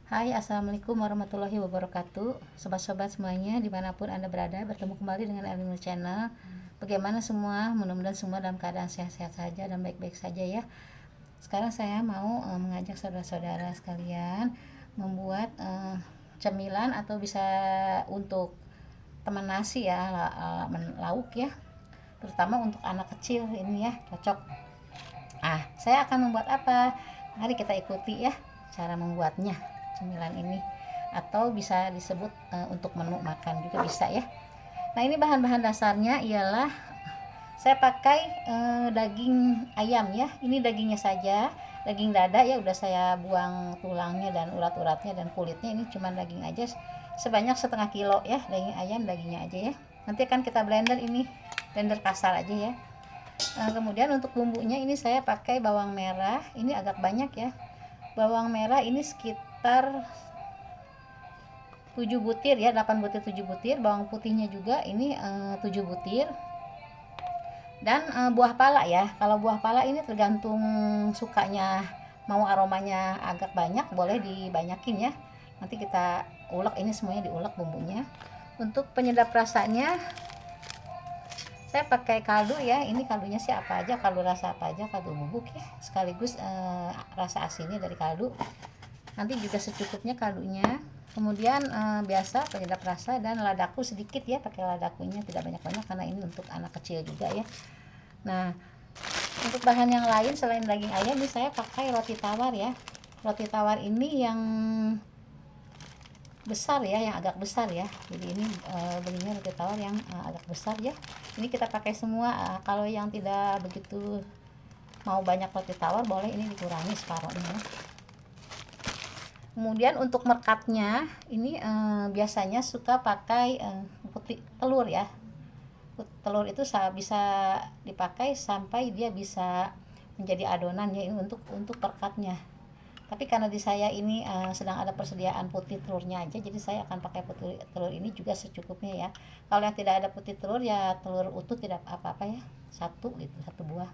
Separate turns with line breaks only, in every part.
Hai, assalamualaikum warahmatullahi wabarakatuh. Sobat-sobat semuanya, dimanapun anda berada, bertemu kembali dengan Elinur Channel. Bagaimana semua? Mudah-mudahan semua dalam keadaan sehat-sehat saja dan baik-baik saja ya. Sekarang saya mau mengajak saudara-saudara sekalian membuat cemilan atau bisa untuk teman nasi ya, lauk ya, terutama untuk anak kecil ini ya, cocok. Saya akan membuat apa? Mari kita ikuti ya cara membuatnya cemilan ini, atau bisa disebut untuk menu makan juga bisa ya. Nah, ini bahan-bahan dasarnya ialah saya pakai daging ayam ya. Ini dagingnya saja, daging dada ya, udah saya buang tulangnya dan urat-uratnya dan kulitnya. Ini cuma daging aja sebanyak setengah kilo ya, daging ayam, dagingnya aja ya. Nanti akan kita blender, ini blender kasar aja ya. Kemudian untuk bumbunya ini saya pakai bawang merah, ini agak banyak ya. Bawang merah ini sekitar 7 butir ya, 8 butir 7 butir. Bawang putihnya juga ini 7 butir. Dan buah pala ya. Kalau buah pala ini tergantung sukanya, mau aromanya agak banyak boleh dibanyakin ya. Nanti kita ulek, ini semuanya diulek bumbunya. Untuk penyedap rasanya saya pakai kaldu ya. Ini kaldunya sih apa aja, kaldu rasa apa aja, kaldu bubuk ya, sekaligus rasa asinnya dari kaldu. Nanti juga secukupnya kaldunya. Kemudian biasa penyedap rasa dan ladaku sedikit ya, pakai ladakunya tidak banyak-banyak karena ini untuk anak kecil juga ya. Nah, untuk bahan yang lain selain daging ayam ini saya pakai roti tawar ya. Roti tawar ini yang besar ya, yang agak besar ya. Jadi ini belinya roti tawar yang agak besar ya. Ini kita pakai semua. Kalau yang tidak begitu mau banyak roti tawar, boleh ini dikurangi separuhnya. Kemudian untuk merekatnya ini biasanya suka pakai putih telur ya. Telur itu bisa dipakai sampai dia bisa menjadi adonan ya, ini untuk perekatnya. Tapi karena di saya ini sedang ada persediaan putih telurnya aja, jadi saya akan pakai putih telur ini juga secukupnya ya. Kalau yang tidak ada putih telur ya telur utuh tidak apa-apa ya, satu gitu, satu buah.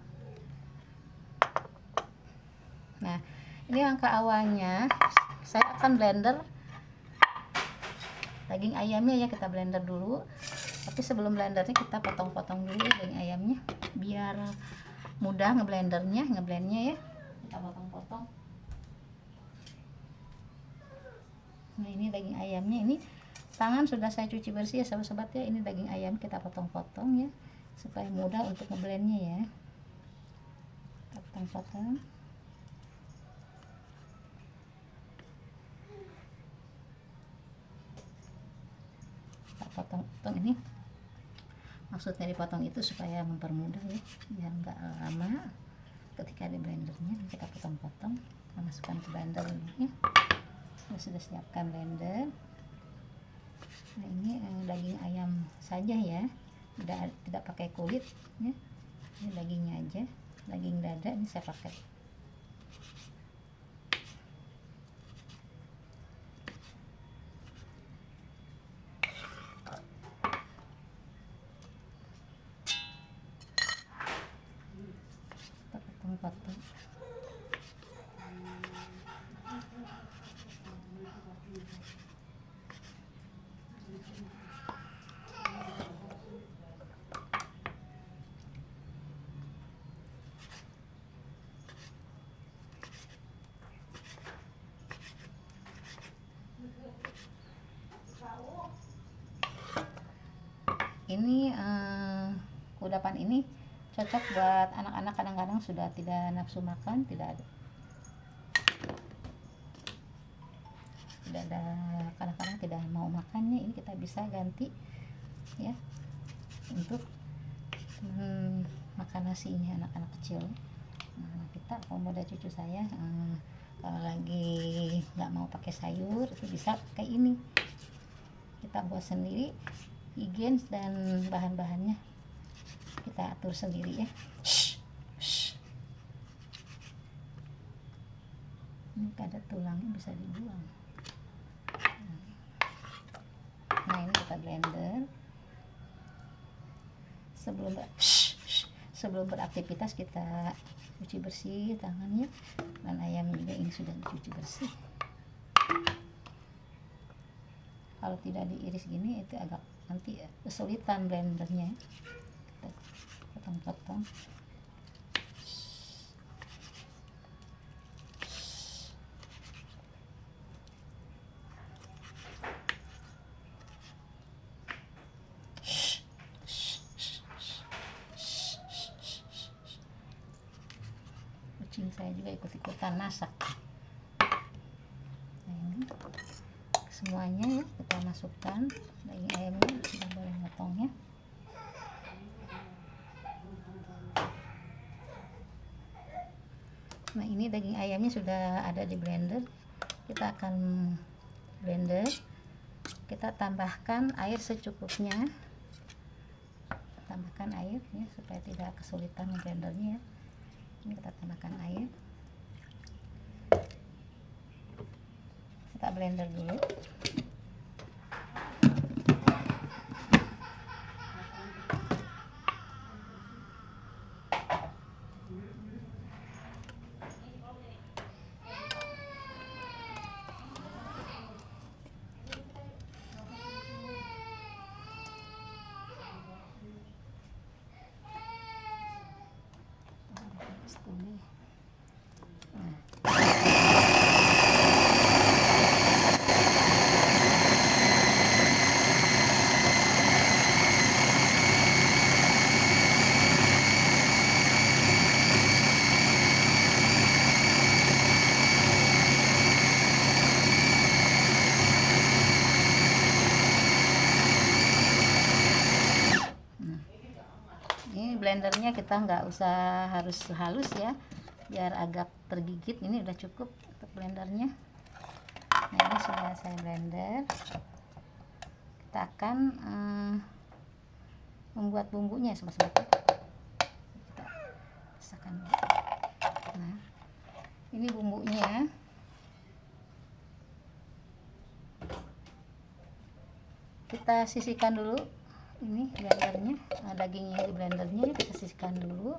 Nah, ini langkah awalnya saya akan blender daging ayamnya ya, kita blender dulu. Tapi sebelum blendernya kita potong-potong dulu ya daging ayamnya biar mudah ngeblendnya ya. Kita potong-potong. Nah, ini daging ayamnya, ini tangan sudah saya cuci bersih ya sobat-sobat ya. Ini daging ayam kita potong-potong ya supaya mudah untuk ngeblendnya ya. Kita potong-potong. Kita potong-potong, ini maksudnya dipotong itu supaya mempermudah ya, biar nggak lama ketika di blendernya. Kita potong-potong, kita masukkan ke blender ini ya. Sudah siapkan blender. Nah, ini daging ayam saja ya, tidak pakai kulit ya. Ini dagingnya aja, daging dada ini saya pakai. Kita potong-potong. Ini kudapan ini cocok buat anak-anak, kadang-kadang sudah tidak nafsu makan, tidak ada, kadang-kadang tidak mau makannya, ini kita bisa ganti ya untuk makan nasinya anak-anak kecil. Nah, kita kalau ada cucu saya kalau lagi nggak mau pakai sayur itu bisa pakai ini, kita buat sendiri, higienis dan bahan-bahannya kita atur sendiri ya. Ini ada tulangnya bisa dibuang. Nah, ini kita blender. Sebelum beraktivitas kita cuci bersih tangannya, dan ayam juga ini sudah dicuci bersih. Kalau tidak diiris gini itu agak nanti kesulitan blendernya. Kita potong-potong. Kucing saya juga ikut-ikutan masak. Nah, ini semuanya ya kita masukkan. Daging ayamnya sudah boleh motongnya. Nah, ini daging ayamnya sudah ada di blender. Kita akan blender. Kita tambahkan air secukupnya. Tambahkan air ya supaya tidak kesulitan blendernya ya. Ini kita tambahkan air. Kita blender dulu. Ini blendernya kita nggak usah harus halus ya, biar agak tergigit. Ini udah cukup untuk blendernya. Nah, ini sudah saya blender. Kita akan membuat bumbunya sobat-sobat. Kita pisahkan dulu. Nah, ini bumbunya. Kita sisihkan dulu. Ini blendernya, dagingnya di blendernya kita sisihkan dulu.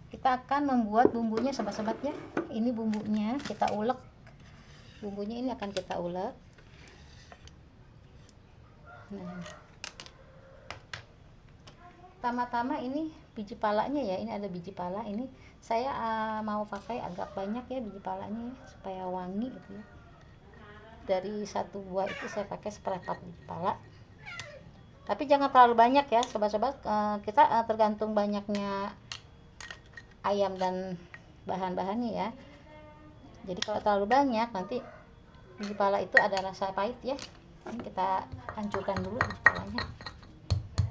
Kita akan membuat bumbunya sobat-sobat ya. Ini bumbunya kita ulek. Bumbunya ini akan kita ulek. Nah, pertama-tama ini biji palanya ya. Ini ada biji pala. Ini saya mau pakai agak banyak ya biji palanya ya, supaya wangi gitu ya. Dari satu buah itu saya pakai seperempat biji pala. Tapi jangan terlalu banyak ya sobat-sobat, kita tergantung banyaknya ayam dan bahan-bahannya ya. Jadi kalau terlalu banyak nanti biji pala itu ada rasa pahit ya. Ini kita hancurkan dulu biji palanya.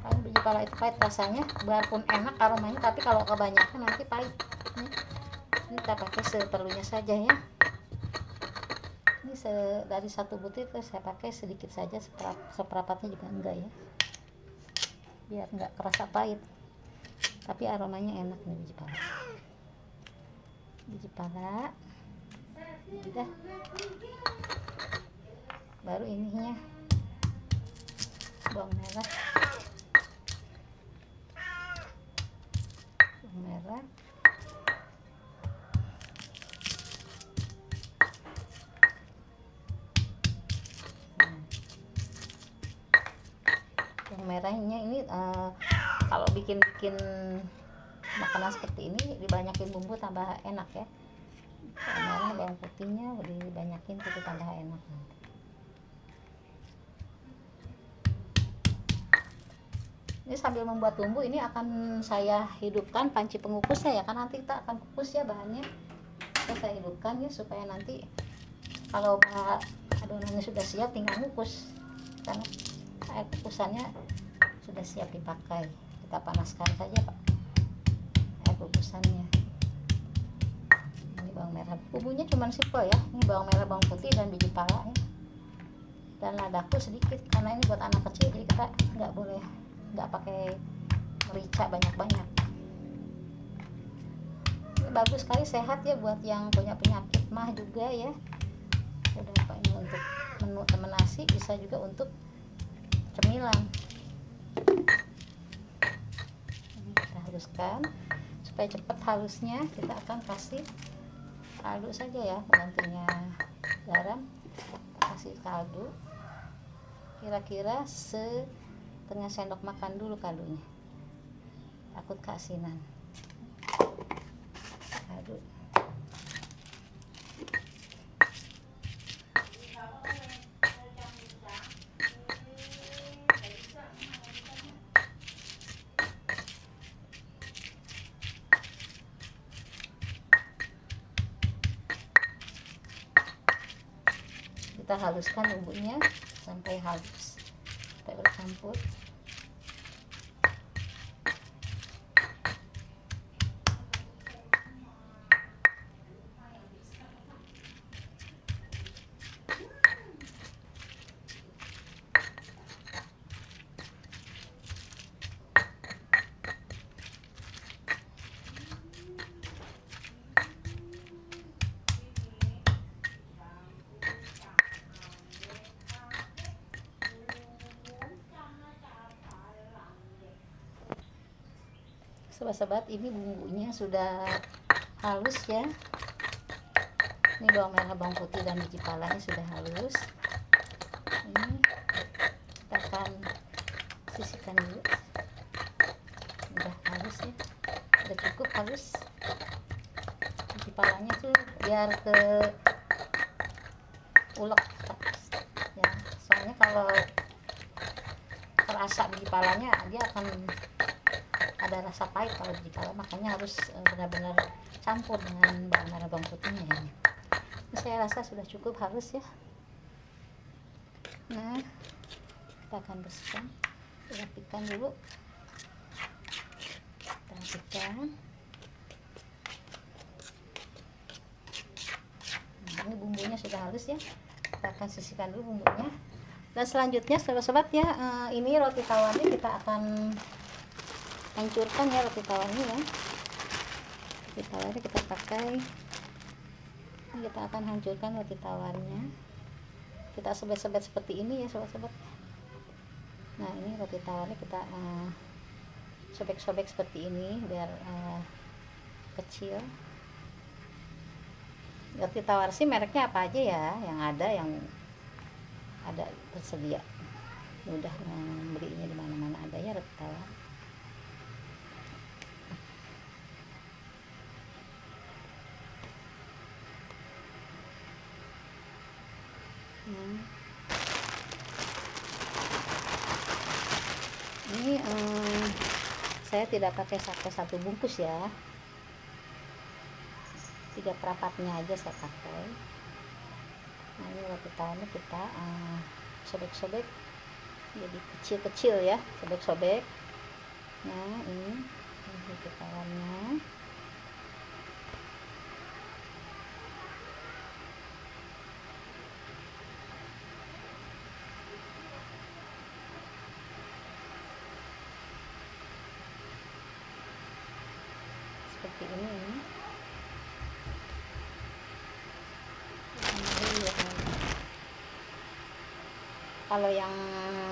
Kalau biji pala itu pahit rasanya, biarpun enak aromanya, tapi kalau kebanyakan nanti pahit. Ini kita pakai seperlunya saja ya. Ini dari satu butir saya pakai sedikit saja, seperempatnya juga enggak ya, biar nggak kerasa pahit tapi aromanya enak nih biji pala udah. Baru ininya bawang merah, merahnya ini kalau bikin makanan seperti ini dibanyakin bumbu tambah enak ya. Merah, bawang putihnya dibanyakin itu tambah enak. Ini sambil membuat bumbu ini akan saya hidupkan panci pengukusnya ya, kan nanti kita akan kukus ya bahannya. Saya hidupkan ya supaya nanti kalau adonannya sudah siap tinggal kukus, karena air kukusannya sudah siap dipakai. Kita panaskan saja Pak air kukusannya. Ini bawang merah, bumbunya cuma simpel ya. Ini bawang merah, bawang putih dan biji pala ya. Dan ladaku sedikit karena ini buat anak kecil, jadi kita nggak pakai merica banyak-banyak. Ini bagus sekali, sehat ya buat yang punya penyakit mah juga ya. Udah Pak, ini untuk menu temen nasi, bisa juga untuk cemilan. Ini kita haluskan supaya cepat halusnya. Kita akan kasih kaldu saja ya, penggantinya garam. Kasih kaldu kira-kira setengah sendok makan dulu kaldunya, takut keasinan. Aduk. Kita haluskan bumbunya sampai halus, sampai bercampur. Sobat-sobat, ini bumbunya sudah halus ya. Ini bawang merah, bawang putih, dan biji palanya sudah halus. Ini kita akan sisihkan dulu. Udah halus ya, udah cukup halus. Biji palanya tuh biar ke ulek ya, soalnya kalau terasa biji palanya dia akan ada rasa pahit kalau biji pala, makanya harus benar-benar campur dengan bawang merah, bawang putihnya ini. Saya rasa sudah cukup halus ya. Nah, kita akan bersihkan, rapikan dulu. Kita rapikan. Nah, ini bumbunya sudah halus ya. Kita akan sisihkan dulu bumbunya. Dan selanjutnya sobat-sobat ya, ini roti tawarnya kita akan hancurkan ya, roti tawarnya ya. Roti tawarnya kita pakai. Ini kita akan hancurkan roti tawarnya. Kita sobek-sobek seperti ini ya sobat-sobat. Nah, ini roti tawarnya kita sobek-sobek seperti ini biar kecil. Roti tawar sih mereknya apa aja ya, yang ada tersedia. Mudah membelinya di mana-mana ada ya roti tawar. Ini saya tidak pakai satu bungkus ya, 3 perapatnya aja saya pakai. Nah, ini roti tawarnya kita sobek-sobek jadi kecil-kecil ya, sobek-sobek. Nah, ini roti tawarnya. Seperti ini. Kalau yang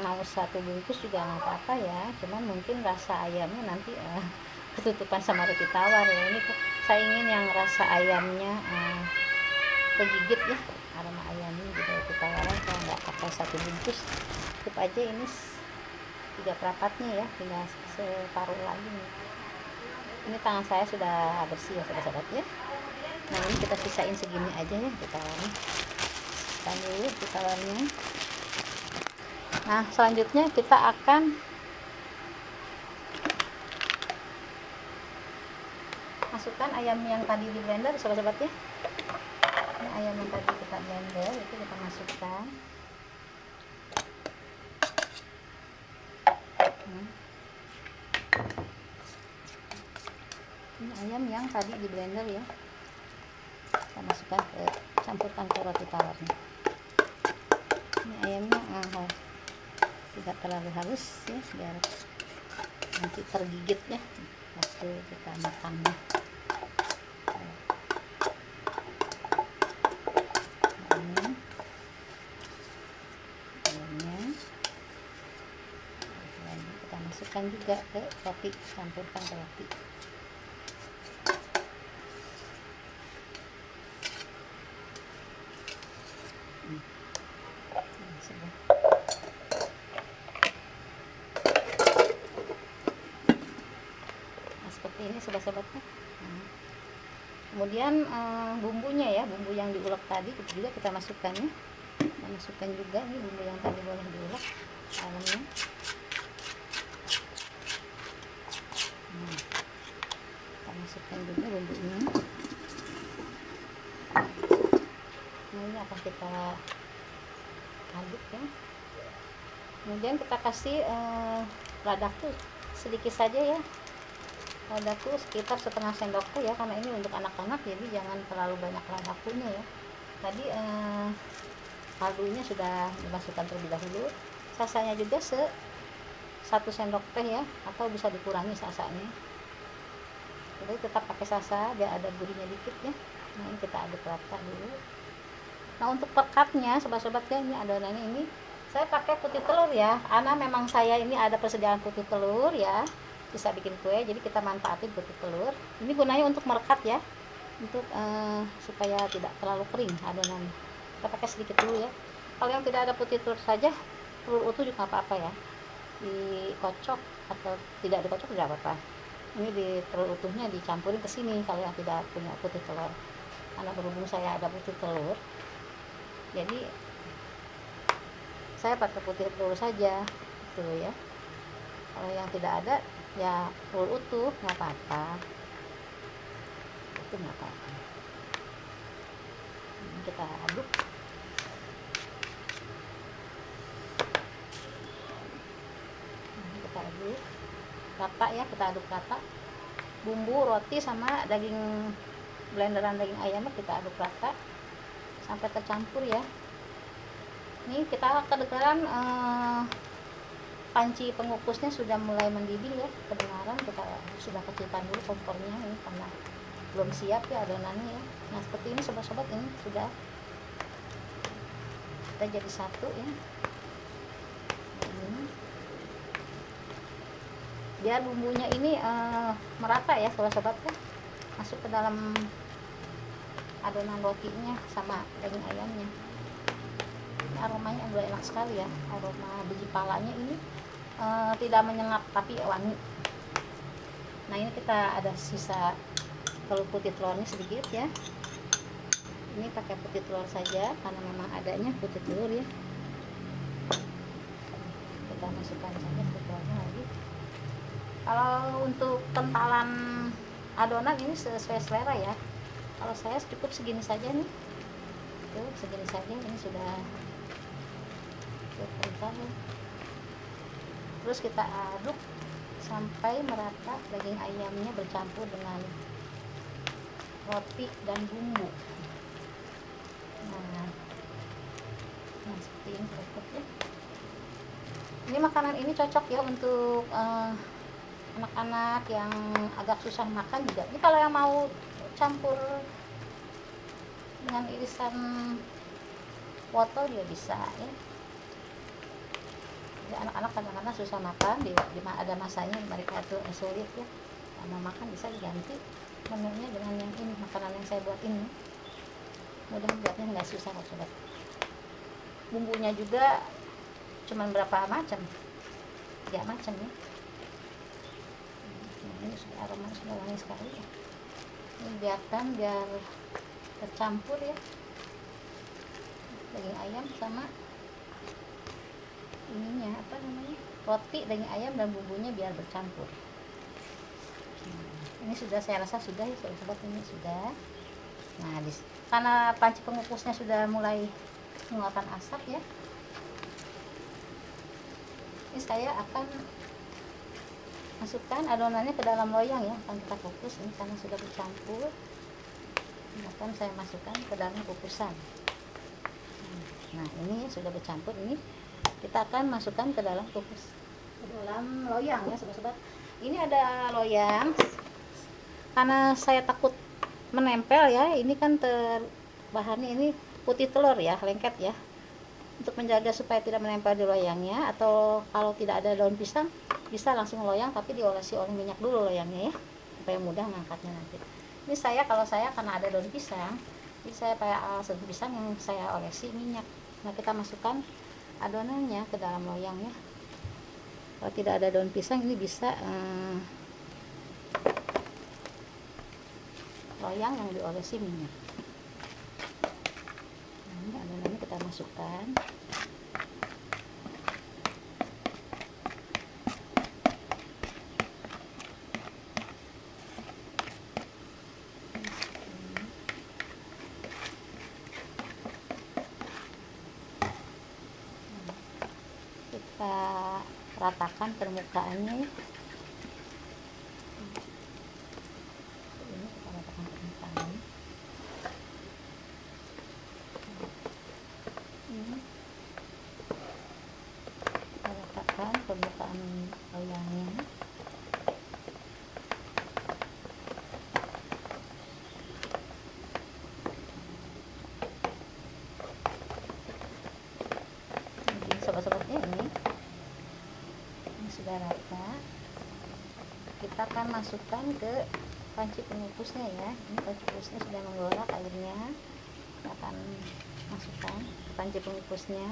mau 1 bungkus juga nggak apa-apa ya, cuman mungkin rasa ayamnya nanti ketutupan sama roti tawar ya. Ini saya ingin yang rasa ayamnya kegigit ya, aroma ayamnya di roti tawaran. Kalau nggak pakai 1 bungkus, cukup aja ini 3 perapatnya ya, tinggal separuh lagi nih. Ini tangan saya sudah bersih ya sobat-sobat ya. Nah, ini kita sisain segini aja ya roti tawarnya. Kita dulu roti tawarnya. Nah, selanjutnya kita akan masukkan ayam yang tadi di blender sobat-sobat ya. Ini ayam yang tadi kita blender itu kita masukkan. Ini ayam yang tadi di blender ya, kita masukkan campurkan ke roti tawarnya. Ini ayamnya tidak terlalu halus ya, biar nanti tergigit ya waktu kita makannya. Kita masukkan juga ke roti, campurkan ke roti. seperti ini sobat-sobatnya. Kemudian bumbunya ya, bumbu yang diulek tadi itu juga kita masukkan ya. Kita masukkan juga nih bumbu yang tadi boleh diulek dalamnya. Kita masukkan juga bumbu ini. Ini akan kita aduk ya. Kemudian kita kasih ladaku sedikit saja ya. Ladaku sekitar setengah sendok teh ya, karena ini untuk anak-anak jadi jangan terlalu banyak ladakunya ya. Tadi kaldunya sudah dimasukkan terlebih dahulu. Sasanya juga 1 sendok teh ya, atau bisa dikurangi sasanya. Jadi tetap pakai sasa biar ada gurihnya dikit ya. Nah, ini kita aduk rata dulu. Nah, untuk pekatnya sobat-sobat ya, ini adonannya ini saya pakai putih telur ya, karena memang saya ini ada persediaan putih telur ya, bisa bikin kue, jadi kita manfaatin putih telur. Ini gunanya untuk merekat ya, untuk supaya tidak terlalu kering adonan. Kita pakai sedikit dulu ya. Kalau yang tidak ada putih telur saja, telur utuh juga apa-apa ya, dikocok atau tidak dikocok tidak apa-apa. Ini di telur utuhnya dicampurin ke sini kalau yang tidak punya putih telur. Karena berhubung saya ada putih telur, jadi saya pakai putih telur saja gitu ya. Kalau yang tidak ada ya telur utuh nggak apa-apa, itu nggak apa-apa. Ini kita aduk. Kita aduk rata ya, kita aduk rata. Bumbu roti sama daging blenderan daging ayamnya kita aduk rata sampai tercampur ya. Ini kita kedengaran panci pengukusnya sudah mulai mendidih ya, kedengaran. Kita sudah kecilkan dulu kompornya ini karena belum siap ya adonannya ya. Nah, seperti ini sobat-sobat, ini sudah kita jadi satu ya. Biar bumbunya ini merata ya sobat-sobat ya, masuk ke dalam adonan rotinya sama daging ayamnya. Ini aromanya udah enak sekali ya, aroma biji palanya ini tidak menyengat tapi wangi. Nah, ini kita ada sisa telur putih telurnya sedikit ya. Ini pakai putih telur saja karena memang adanya putih telur ya. Kita masukkan saja putih telurnya lagi. Kalau untuk kentalan adonan ini sesuai selera ya. Kalau saya cukup segini saja nih. Tuh, segini saja, ini sudah kental ya. Terus kita aduk sampai merata daging ayamnya bercampur dengan roti dan bumbu. Nah seperti ini cocok ya. Ini makanan ini cocok ya untuk anak-anak yang agak susah makan juga. Ini kalau yang mau campur dengan irisan wortel juga bisa ya. Anak-anak kadang-kadang susah makan, ada masanya mereka itu sulit ya, mau makan bisa diganti menunya dengan yang ini, makanan yang saya buat ini. Mudah-mudahan nggak susah kok sobat. Bumbunya juga cuman berapa macam, 3 macam ya. Ini sudah aroma sudah wangi sekali ya. Ini biarkan biar tercampur ya daging ayam sama ininya apa namanya, roti, daging ayam dan bumbunya biar bercampur. Ini sudah, saya rasa sudah ya sobat, ini sudah. Nah, karena panci pengukusnya sudah mulai mengeluarkan asap ya, ini saya akan masukkan adonannya ke dalam loyang ya, akan kita kukus ini karena sudah bercampur. Ini akan saya masukkan ke dalam kukusan. Nah, ini sudah bercampur, ini kita akan masukkan ke dalam kukus, ke dalam loyang ya sobat-sobat. Ini ada loyang karena saya takut menempel ya, ini kan bahannya ini putih telur ya, lengket ya, untuk menjaga supaya tidak menempel di loyangnya. Atau kalau tidak ada daun pisang bisa langsung loyang tapi diolesi oleh minyak dulu loyangnya ya, supaya mudah ngangkatnya nanti. Ini saya, kalau saya karena ada daun pisang, jadi saya pakai daun pisang yang saya olesi minyak. Nah, kita masukkan adonannya ke dalam loyangnya. Kalau tidak ada daun pisang ini bisa loyang yang diolesi minyak. Ini adonannya kita masukkan. Kita ratakan permukaannya ya. Ini kita ratakan permukaannya. Ini kita ratakan permukaan loyangnya. Sobat-sobatnya ini sudah rata, kita akan masukkan ke panci pengukusnya ya. Ini panci pengukusnya sudah menggoreng airnya, kita akan masukkan ke panci pengukusnya.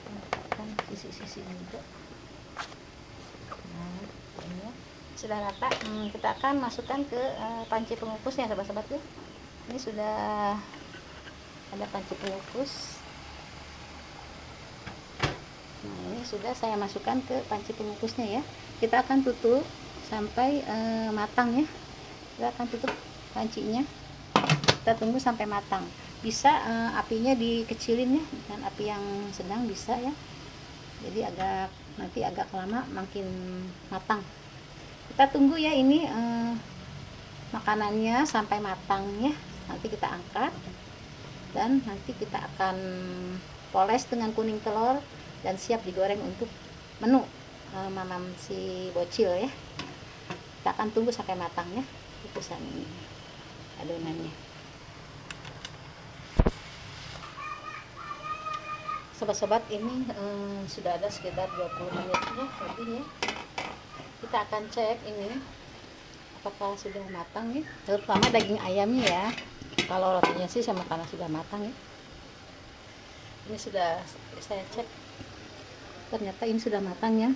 Masukkan sisi-sisi juga. Nah ini ya. Sudah rata, kita akan masukkan ke panci pengukusnya sobat-sobat ya. Ini sudah ada panci pengukus. Nah ini sudah saya masukkan ke panci pengukusnya ya. Kita akan tutup sampai matang ya. Kita akan tutup pancinya, kita tunggu sampai matang. Bisa apinya dikecilin ya, dengan api yang sedang bisa ya. Jadi nanti agak lama makin matang. Kita tunggu ya ini makanannya sampai matang ya. Nanti kita angkat dan nanti kita akan poles dengan kuning telur dan siap digoreng untuk menu mamam si bocil ya. Kita akan tunggu sampai matang ya kukusan ini adonannya. Sobat-sobat, ini sudah ada sekitar 20 menit ya lebih ya. Kita akan cek ini apakah sudah matang ya, terutama daging ayamnya ya. Kalau rotinya sih sama karena sudah matang ya. Ini sudah saya cek, ternyata ini sudah matang ya.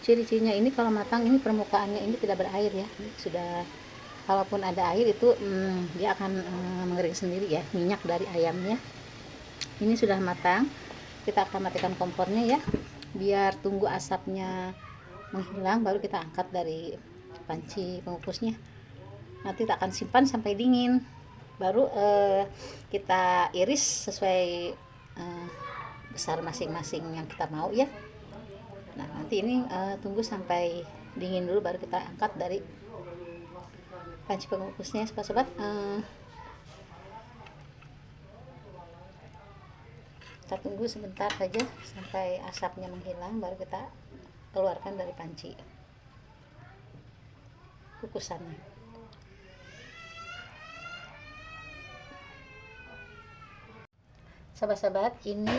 Ciri-cirinya ini kalau matang ini permukaannya ini tidak berair ya. Ini sudah, kalaupun ada air itu dia akan mengering sendiri ya, minyak dari ayamnya. Ini sudah matang. Kita akan matikan kompornya ya, biar tunggu asapnya menghilang, baru kita angkat dari panci pengukusnya. Nanti kita akan simpan sampai dingin, baru kita iris sesuai besar masing-masing yang kita mau ya. Nah nanti ini tunggu sampai dingin dulu, baru kita angkat dari panci pengukusnya sobat-sobat. Kita tunggu sebentar saja sampai asapnya menghilang, baru kita keluarkan dari panci kukusannya. Sahabat-sahabat, ini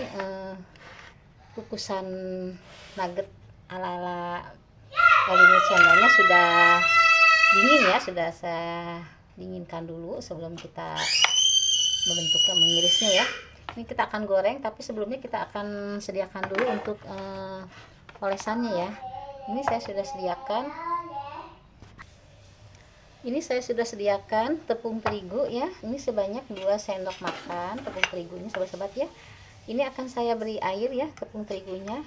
kukusan nugget ala-ala Elina channelnya sudah dingin ya, sudah saya dinginkan dulu sebelum kita membentuknya, mengirisnya ya. Ini kita akan goreng, tapi sebelumnya kita akan sediakan dulu untuk olesannya ya. Ini saya sudah sediakan. Ini saya sudah sediakan tepung terigu ya. Ini sebanyak 2 sendok makan tepung terigunya sobat-sobat ya. Ini akan saya beri air ya, tepung terigunya,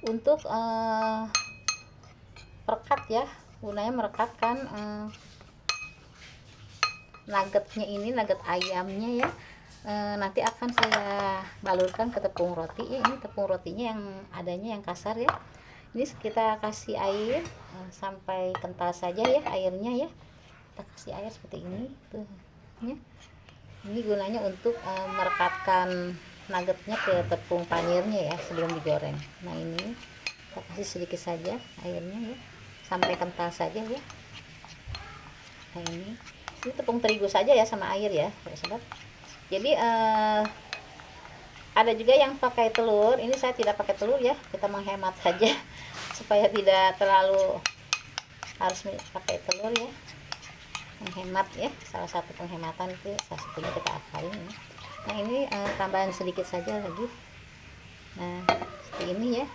untuk perekat ya, gunanya merekatkan nuggetnya ini, nugget ayamnya ya. Nanti akan saya balurkan ke tepung roti ya. Ini tepung rotinya yang adanya yang kasar ya. Ini kita kasih air sampai kental saja ya airnya ya. Kita kasih air seperti ini tuh ya. Ini gunanya untuk merekatkan nuggetnya ke tepung panirnya ya sebelum digoreng. Nah ini kita kasih sedikit saja airnya ya, sampai kental saja ya. Nah ini tepung terigu saja ya sama air ya sobat. Jadi ada juga yang pakai telur. Ini saya tidak pakai telur ya, kita menghemat saja supaya tidak terlalu harus pakai telur ya, menghemat ya. Salah satu penghematan itu salah satunya kita akalin ya. Nah ini tambahan sedikit saja lagi Nah, seperti ini ya.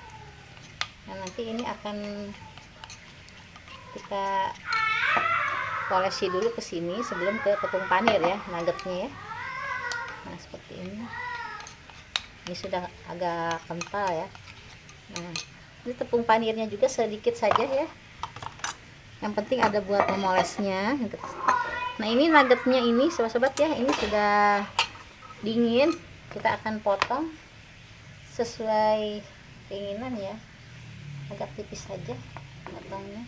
Nah, nanti ini akan kita polesi dulu ke sini sebelum ke tepung panir ya, nuggetnya ya. Nah, seperti ini. Ini sudah agak kental ya. Nah, ini tepung panirnya juga sedikit saja ya. Yang penting ada buat memolesnya. Nah, ini nuggetnya ini sobat-sobat ya, ini sudah dingin. Kita akan potong sesuai keinginan ya, agak tipis saja potongnya.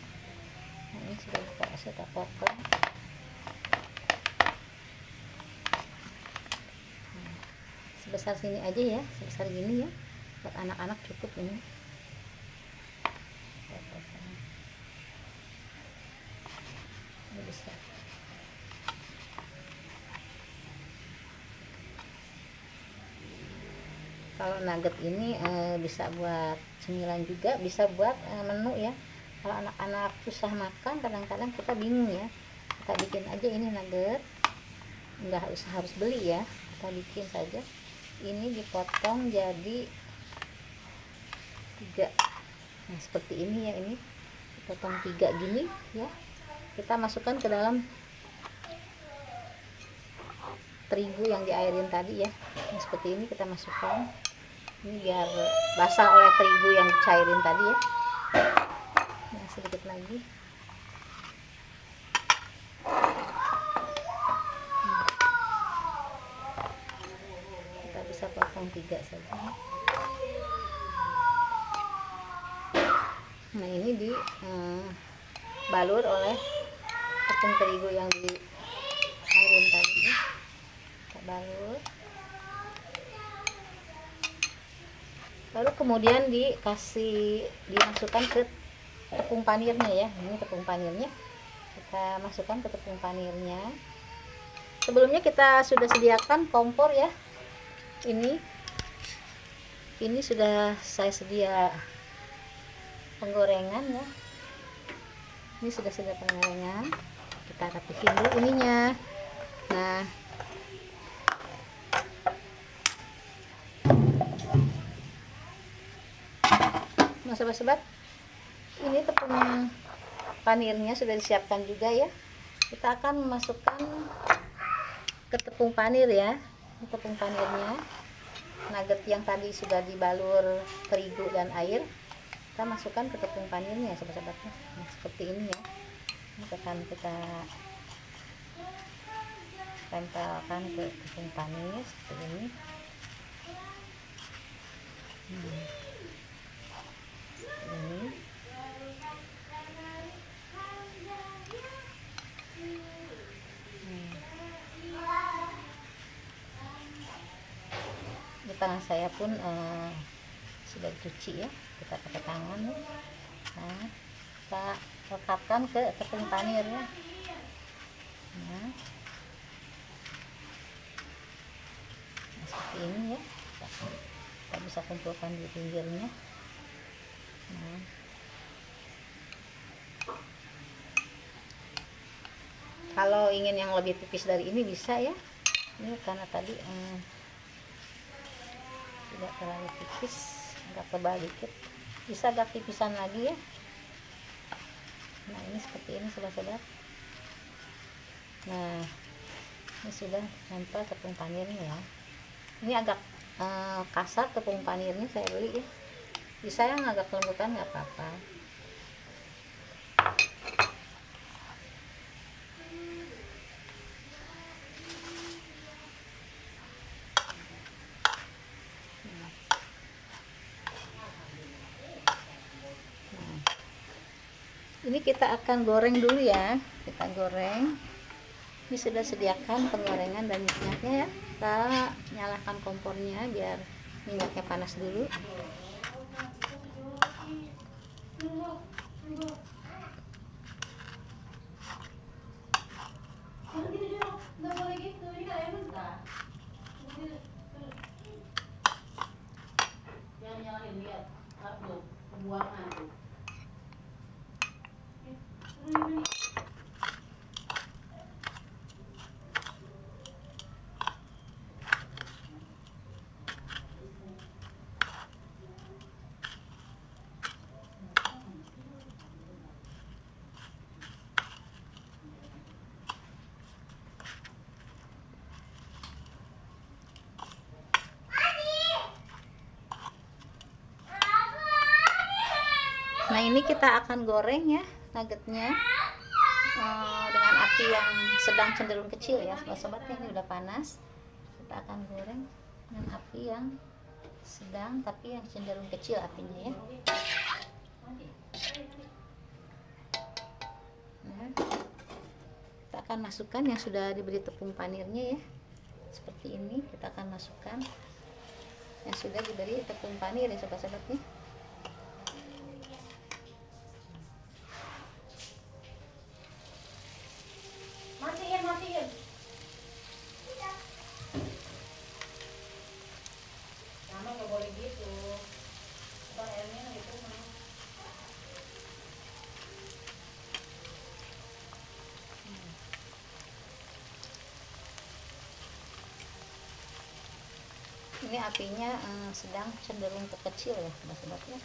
Nah, ini sudah potong. Nah, sebesar sini aja ya, sebesar gini ya, buat anak-anak cukup ini. Ini bisa. Kalau nugget ini bisa buat cemilan juga, bisa buat menu ya. Kalau anak-anak susah makan, kadang-kadang kita bingung ya, kita bikin aja ini nugget, nggak usah harus beli ya, kita bikin saja. Ini dipotong jadi 3. Nah, seperti ini ya, ini dipotong 3 gini ya. Kita masukkan ke dalam terigu yang diairin tadi ya. Nah, seperti ini kita masukkan. Ini biar basah oleh terigu yang dicairin tadi ya. Nah, sedikit lagi. Kita bisa potong 3 saja. Nah, ini dibalur oleh tepung terigu yang diairin tadi ya. Kita balur. Lalu kemudian dimasukkan ke tepung panirnya ya. Ini tepung panirnya kita masukkan ke tepung panirnya. Sebelumnya kita sudah sediakan kompor ya. Ini sudah saya sedia penggorengan ya. Ini sudah penggorengan. Kita rapihin dulu ininya. Nah, sobat-sobat, ini tepung panirnya sudah disiapkan juga ya. Kita akan memasukkan ke tepung panir ya. Ini tepung panirnya, nugget yang tadi sudah dibalur terigu dan air, kita masukkan ke tepung panirnya sobat-sobatnya. Nah, seperti ini ya. Ini akan kita tempelkan ke tepung panir seperti ini. Tangan saya pun sudah dicuci ya, kita pakai tangan ya. Nah, kita lekatkan ke tepung panir ya. Nah, seperti ini ya, kita bisa kumpulkan di pinggirnya. Nah, kalau ingin yang lebih tipis dari ini bisa ya, ini karena tadi tidak terlalu tipis, agak tebal dikit, bisa agak tipisan lagi ya. Nah, ini seperti ini sobat-sobat. Nah, ini sudah nempel tepung panirnya ya. Ini agak kasar tepung panirnya, saya beli ya. Bisa yang agak lembutan nggak apa-apa. Ini kita akan goreng dulu ya. Kita goreng. Ini sudah sediakan penggorengan dan minyaknya ya. Kita nyalakan kompornya biar minyaknya panas dulu. Jangan nyalain, lihat. Aduh, pembuangan tuh. Nah, ini kita akan goreng ya nuggetnya dengan api yang sedang cenderung kecil ya sobat-sobatnya. Ini udah panas, kita akan goreng dengan api yang sedang tapi yang cenderung kecil apinya ya. Nah, kita akan masukkan yang sudah diberi tepung panirnya ya, seperti ini. Kita akan masukkan yang sudah diberi tepung panir ya sobat-sobatnya. Matiin. Mama nggak boleh gitu. Bang airnya gitu mah. Ini apinya sedang cenderung kecil ya sobat-sobatnya,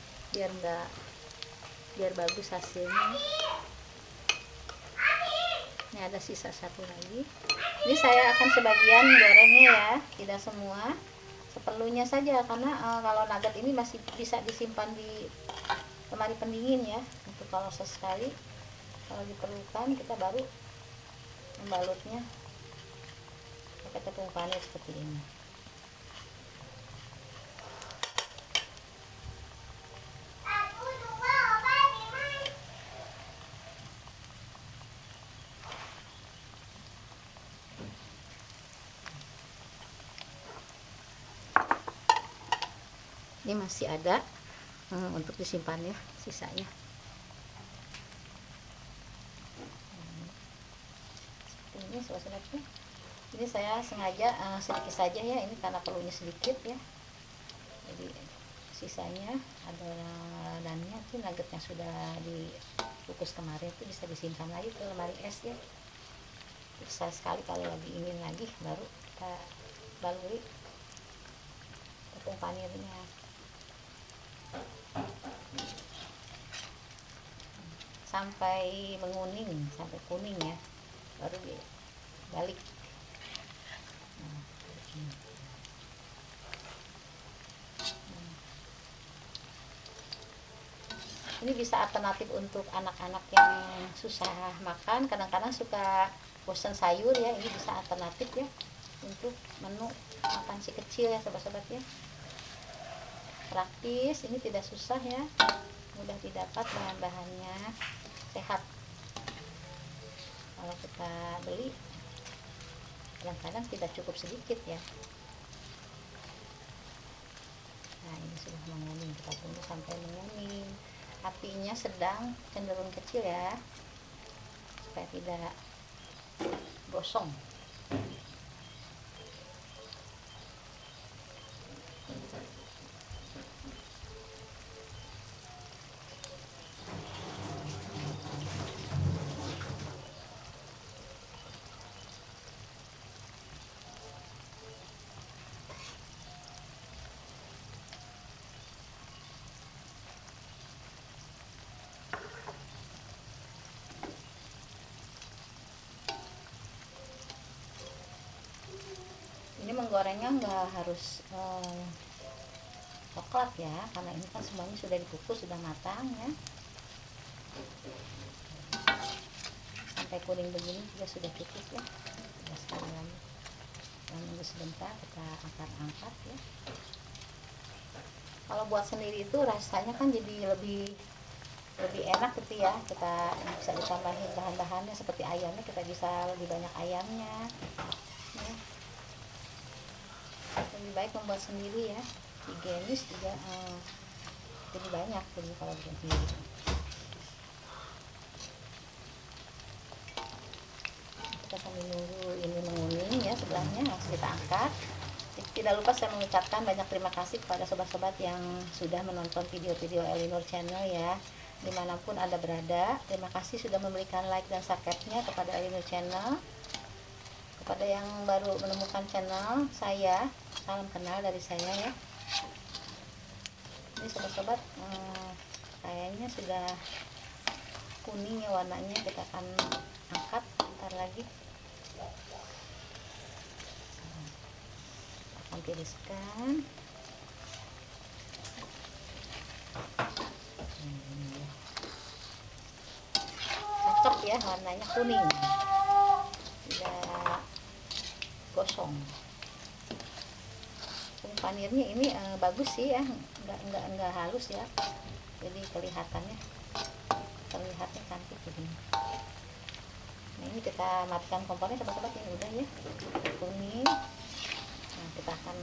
biar bagus hasilnya. Ini ada sisa satu lagi. Ini saya akan sebagian gorengnya ya, tidak semua, seperlunya saja, karena kalau nugget ini masih bisa disimpan di lemari pendingin ya, untuk kalau sesekali kalau diperlukan kita baru membalutnya pakai tepung panir seperti ini. Ini masih ada untuk disimpan ya sisanya. Seperti ini sobat-sobatnya. Ini saya sengaja sedikit saja ya, ini karena perlunya sedikit ya. Jadi sisanya ada, dan itu nugget yang sudah dikukus kemarin itu bisa disimpan lagi ke lemari es ya. Bisa sekali kalau lagi ingin lagi baru kita baluri tepung panirnya. Sampai menguning, sampai kuning ya, baru dibalik. Ini bisa alternatif untuk anak-anak yang susah makan, kadang-kadang suka bosan sayur ya, ini bisa alternatif ya untuk menu makan si kecil ya sobat-sobat ya. Praktis, ini tidak susah ya, mudah didapat bahan-bahannya, sehat. Kalau kita beli kadang-kadang tidak cukup sedikit ya. Nah, ini sudah menguning, kita tunggu sampai menguning. Apinya sedang cenderung kecil ya, supaya tidak gosong. Ini menggorengnya nggak harus coklat ya, karena ini kan semuanya sudah dikukus, sudah matang ya. Sampai kuning begini juga sudah cukup ya. Sudah sekali lagi, nunggu sebentar, kita angkat-angkat ya. Kalau buat sendiri itu rasanya kan jadi lebih enak gitu ya. Kita bisa ditambahin bahan-bahannya seperti ayamnya, kita bisa lebih banyak ayamnya ya. Lebih baik membuat sendiri ya, higienis juga, lebih banyak jadi kalau bikin sendiri. Kita sambil nunggu ini menguning ya, sebelahnya langsung kita angkat. Tidak lupa saya mengucapkan banyak terima kasih kepada sobat-sobat yang sudah menonton video-video Elinor Channel ya, dimanapun Anda berada. Terima kasih sudah memberikan like dan subscribe-nya kepada Elinor Channel. Kepada yang baru menemukan channel saya, salam kenal dari saya ya. Ini sobat-sobat, kayaknya sudah kuning ya warnanya. Kita akan angkat bentar lagi, akan tiriskan. ya, warnanya kuning, tidak gosong. Panirnya ini bagus sih ya, nggak halus ya, jadi kelihatannya cantik ini. Nah, ini kita matikan kompornya sobat-sobat, ini udah ya kuning. Nah, kita akan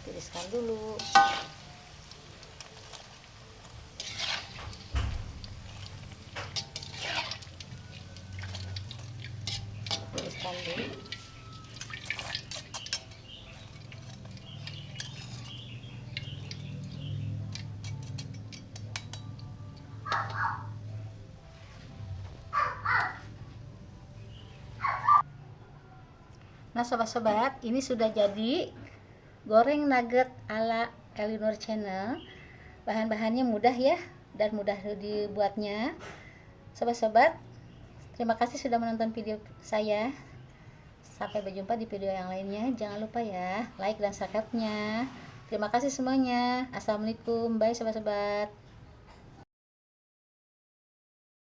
tiriskan dulu. Tiriskan dulu. Nah sobat-sobat, ini sudah jadi goreng nugget ala Elinor Channel. Bahan-bahannya mudah ya, dan mudah dibuatnya. Sobat-sobat, terima kasih sudah menonton video saya. Sampai berjumpa di video yang lainnya. Jangan lupa ya, like dan subscribe-nya. Terima kasih semuanya. Assalamualaikum, bye sobat-sobat.